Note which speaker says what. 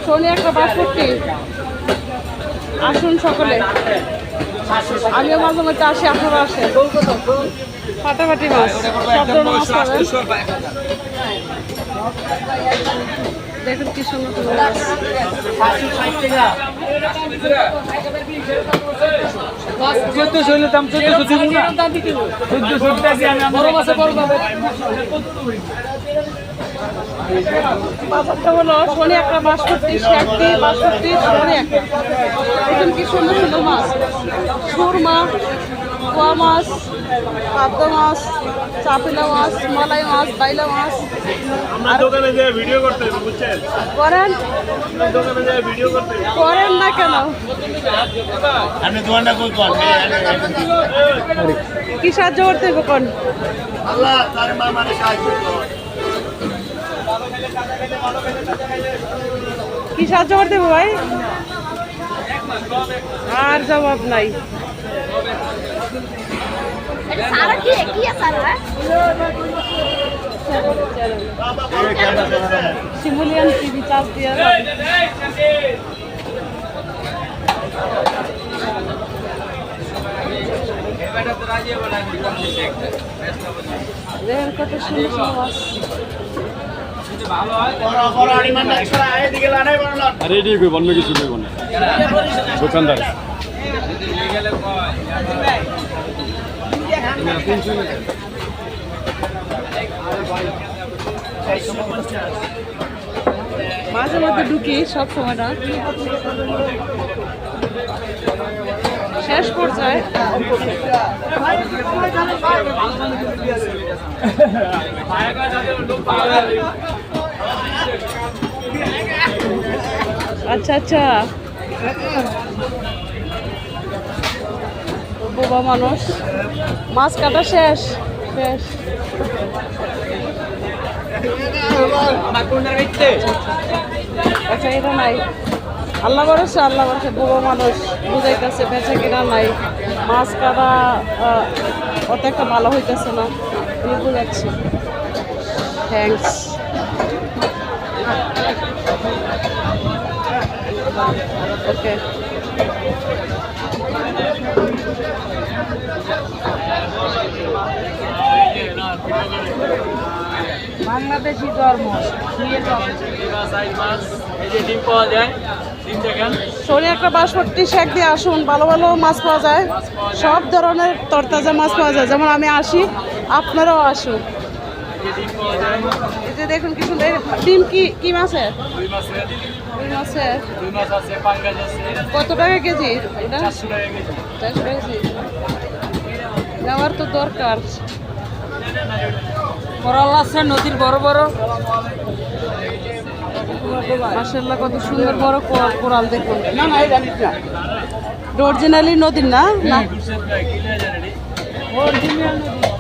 Speaker 1: শনি একটা 62। আসুন সকলে, আমিও মাঝে মধ্যে আসি, আপনারা আসেন। ফাটাফাটি মাছ, সব ধরনের মাছ পাবেন। দেখুন কি সুন্দর সুন্দর মাছ। বাজারটা হলো শনি একটা 62, শেকটি 62, শনি একটা। দেখুন কি সুন্দর সুন্দর মাছ, সুরমা, পোয়া মাছ, পাবদ মাছ, চাপিলা মাছ, মালাই মাছ, বাইলা মাছ।
Speaker 2: দোকানে যে ভিডিও করতে বুঝছেন,
Speaker 1: করেন
Speaker 2: দোকানে যে ভিডিও করতে
Speaker 1: করেন না কেন?
Speaker 2: আপনি দোকানটা কই কোন
Speaker 1: কি সাহায্য করতে হবে কোন?
Speaker 2: আল্লাহ তার মা মানে সাহায্য করুন।
Speaker 1: কি সাহায্য করতে হবে ভাই? আর জবাব নাই। শিমুলিয়ান টিভি চার্জ দিয়ে দেখেন কত সুন্দর সুন্দর মাছ।
Speaker 3: আরে এটি অন্য কিছু নেব না দোকানদার।
Speaker 1: মাঝে মধ্যে ঢুকি, সব সময় না। শেষ পর্যায়ে আচ্ছা আচ্ছা, বোবা মানুষ। মাছ কাটা শেষ শেষ। আচ্ছা এটা নাই, আল্লাহ ভরসা, আল্লাহ ভরসা। বোবা মানুষ বুঝাইতেছে বেচা কিনা নাই, মাছ কাটা অত একটা ভালো হইতেছে না, আমি বুঝাচ্ছি। থ্যাংকস। ওকে, বাংলাদেশি ধর্ম শনি একটা 62, শেক দিয়ে আসুন, ভালো ভালো মাছ পাওয়া যায়, সব ধরনের তরতাজা মাছ পাওয়া যায়। যেমন আমি আসি, আপনারাও আসুন। এই যে দেখুন কি সুন্দর ডিম। কি মাছের? রুই মাছের। কত টাকা কেজি এটা? 400 টাকা কেজি। নেওয়ার তো দরকার।
Speaker 4: কোরাল আছে নদীর বড় বড়,
Speaker 1: মাশাআল্লাহ কত সুন্দর বড় কোরাল দেখুন। না না এটা অরিজিনালি নদীর না, না অরিজিনাল নদী।